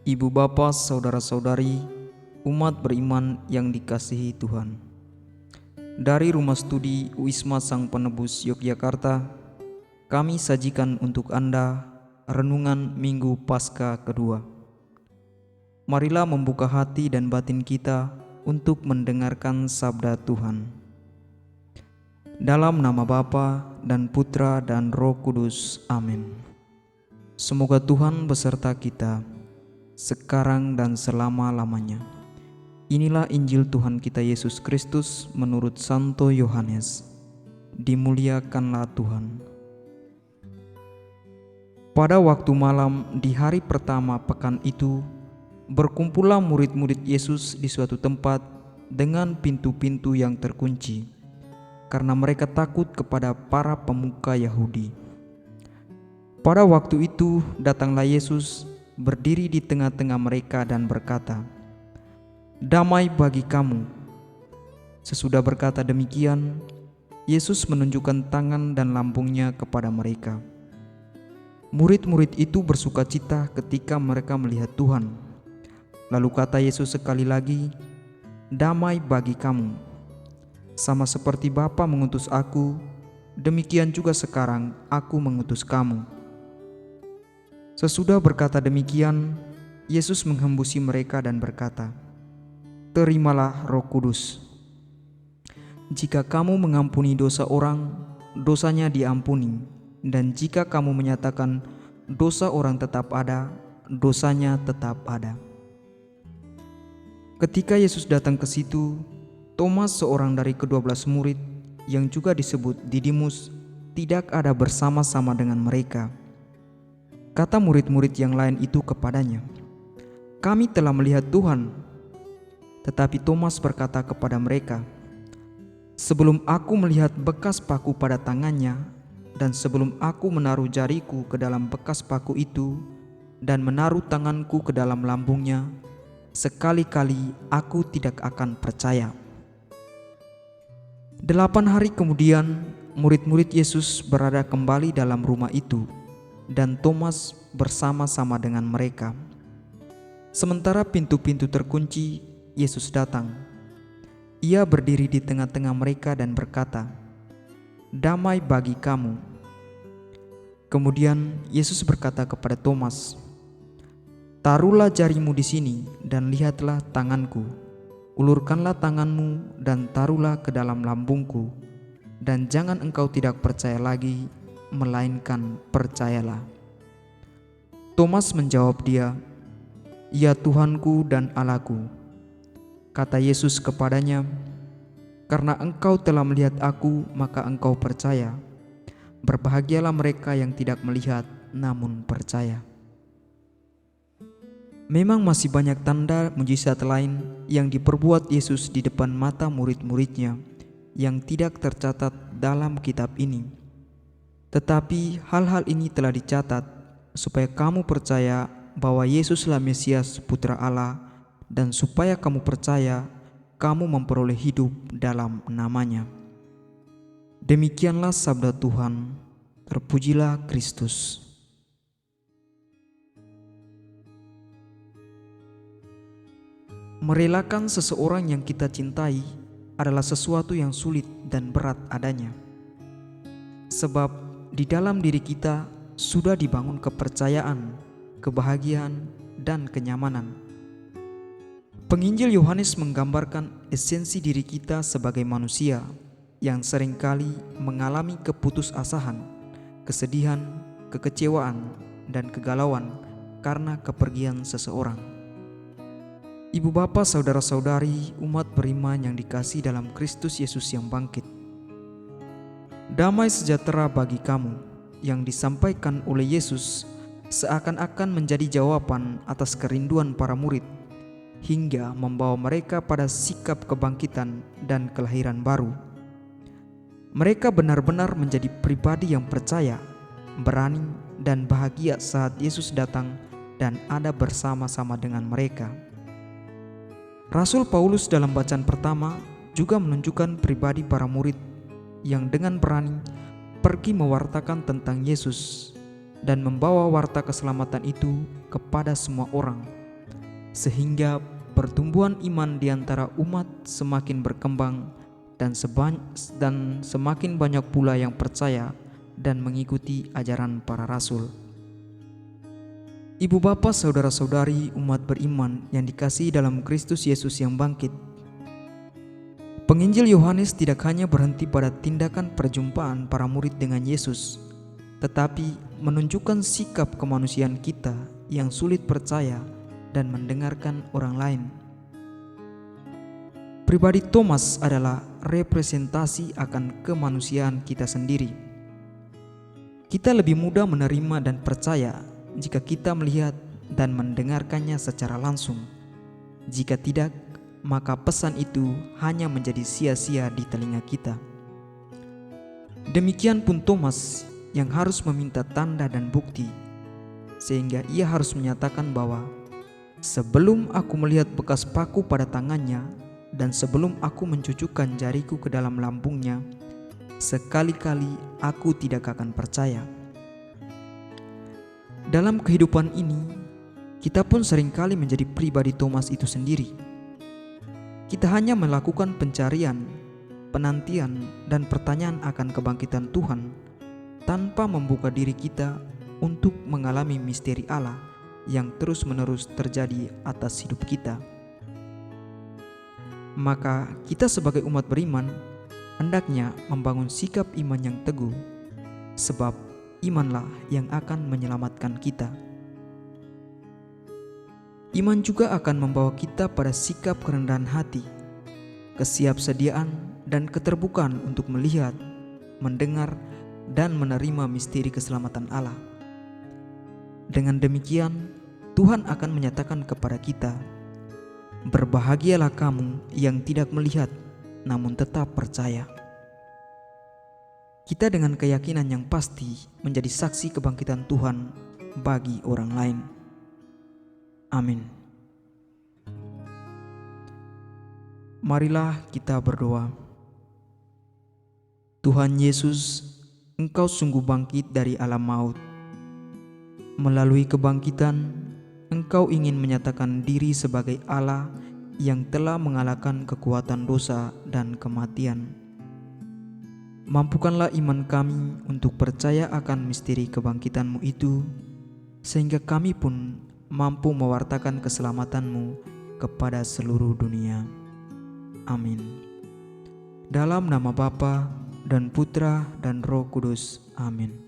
Ibu bapa, saudara-saudari, umat beriman yang dikasihi Tuhan. Dari Rumah Studi Wisma Sang Penebus Yogyakarta, kami sajikan untuk Anda renungan Minggu Paskah kedua. Marilah membuka hati dan batin kita untuk mendengarkan sabda Tuhan. Dalam nama Bapa dan Putra dan Roh Kudus. Amin. Semoga Tuhan beserta kita sekarang dan selama-lamanya. Inilah Injil Tuhan kita Yesus Kristus menurut Santo Yohanes. Dimuliakanlah Tuhan. Pada waktu malam di hari pertama pekan itu, berkumpullah murid-murid Yesus di suatu tempat dengan pintu-pintu yang terkunci, karena mereka takut kepada para pemuka Yahudi. Pada waktu itu datanglah Yesus, berdiri di tengah-tengah mereka dan berkata, "Damai bagi kamu." Sesudah berkata demikian, Yesus menunjukkan tangan dan lambungnya kepada mereka. Murid-murid itu bersukacita ketika mereka melihat Tuhan. Lalu kata Yesus sekali lagi, "Damai bagi kamu. Sama seperti Bapa mengutus aku, demikian juga sekarang aku mengutus kamu." Sesudah berkata demikian, Yesus menghembusi mereka dan berkata, "Terimalah Roh Kudus. Jika kamu mengampuni dosa orang, dosanya diampuni, dan jika kamu menyatakan dosa orang tetap ada, dosanya tetap ada." Ketika Yesus datang ke situ, Thomas, seorang dari ke-12 murid yang juga disebut Didimus, tidak ada bersama-sama dengan mereka. Kata murid-murid yang lain itu kepadanya, "Kami telah melihat Tuhan." Tetapi Thomas berkata kepada mereka, "Sebelum aku melihat bekas paku pada tangannya, dan sebelum aku menaruh jariku ke dalam bekas paku itu, dan menaruh tanganku ke dalam lambungnya, sekali-kali aku tidak akan percaya." 8 hari kemudian, murid-murid Yesus berada kembali dalam rumah itu, dan Thomas bersama-sama dengan mereka. Sementara pintu-pintu terkunci, Yesus datang. Ia berdiri di tengah-tengah mereka dan berkata, "Damai bagi kamu." Kemudian Yesus berkata kepada Thomas, "Taruhlah jarimu di sini dan lihatlah tanganku. Ulurkanlah tanganmu dan taruhlah ke dalam lambungku, dan jangan engkau tidak percaya lagi, melainkan percayalah." Thomas menjawab dia, "Ya Tuhanku dan Allahku." Kata Yesus kepadanya, "Karena engkau telah melihat aku, maka engkau percaya. Berbahagialah mereka yang tidak melihat namun percaya." Memang masih banyak tanda mujizat lain yang diperbuat Yesus di depan mata murid-muridnya yang tidak tercatat dalam kitab ini. Tetapi hal-hal ini telah dicatat supaya kamu percaya bahwa Yesuslah Mesias, Putra Allah, dan supaya kamu percaya kamu memperoleh hidup dalam namanya. Demikianlah sabda Tuhan. Terpujilah Kristus. Merelakan seseorang yang kita cintai adalah sesuatu yang sulit dan berat adanya. Sebab di dalam diri kita sudah dibangun kepercayaan, kebahagiaan, dan kenyamanan. Penginjil Yohanes menggambarkan esensi diri kita sebagai manusia yang seringkali mengalami keputusasaan, kesedihan, kekecewaan, dan kegalauan karena kepergian seseorang. Ibu bapa, saudara-saudari, umat beriman yang dikasihi dalam Kristus Yesus yang bangkit. Damai sejahtera bagi kamu yang disampaikan oleh Yesus seakan-akan menjadi jawaban atas kerinduan para murid, hingga membawa mereka pada sikap kebangkitan dan kelahiran baru. Mereka benar-benar menjadi pribadi yang percaya, berani, dan bahagia saat Yesus datang dan ada bersama-sama dengan mereka. Rasul Paulus dalam bacaan pertama juga menunjukkan pribadi para murid yang dengan berani pergi mewartakan tentang Yesus dan membawa warta keselamatan itu kepada semua orang, sehingga pertumbuhan iman di antara umat semakin berkembang dan semakin banyak pula yang percaya dan mengikuti ajaran para rasul. Ibu bapa, saudara-saudari umat beriman yang dikasihi dalam Kristus Yesus yang bangkit, Penginjil Yohanes tidak hanya berhenti pada tindakan perjumpaan para murid dengan Yesus, tetapi menunjukkan sikap kemanusiaan kita yang sulit percaya dan mendengarkan orang lain. Pribadi Thomas adalah representasi akan kemanusiaan kita sendiri. Kita lebih mudah menerima dan percaya jika kita melihat dan mendengarkannya secara langsung. Jika tidak, maka pesan itu hanya menjadi sia-sia di telinga kita. Demikian pun Thomas yang harus meminta tanda dan bukti, sehingga ia harus menyatakan bahwa sebelum aku melihat bekas paku pada tangannya dan sebelum aku mencucukkan jariku ke dalam lambungnya, sekali-kali aku tidak akan percaya. Dalam kehidupan ini, kita pun seringkali menjadi pribadi Thomas itu sendiri. Kita hanya melakukan pencarian, penantian, dan pertanyaan akan kebangkitan Tuhan tanpa membuka diri kita untuk mengalami misteri Allah yang terus-menerus terjadi atas hidup kita. Maka kita sebagai umat beriman hendaknya membangun sikap iman yang teguh, sebab imanlah yang akan menyelamatkan kita. Iman juga akan membawa kita pada sikap kerendahan hati, kesiapsediaan dan keterbukaan untuk melihat, mendengar, dan menerima misteri keselamatan Allah. Dengan demikian, Tuhan akan menyatakan kepada kita, "Berbahagialah kamu yang tidak melihat, namun tetap percaya." Kita dengan keyakinan yang pasti menjadi saksi kebangkitan Tuhan bagi orang lain. Amin. Marilah kita berdoa. Tuhan Yesus, Engkau sungguh bangkit dari alam maut. Melalui kebangkitan, Engkau ingin menyatakan diri sebagai Allah yang telah mengalahkan kekuatan dosa dan kematian. Mampukanlah iman kami untuk percaya akan misteri kebangkitan-Mu itu, sehingga kami pun mampu mewartakan keselamatan-Mu kepada seluruh dunia. Amin. Dalam nama Bapa dan Putra dan Roh Kudus. Amin.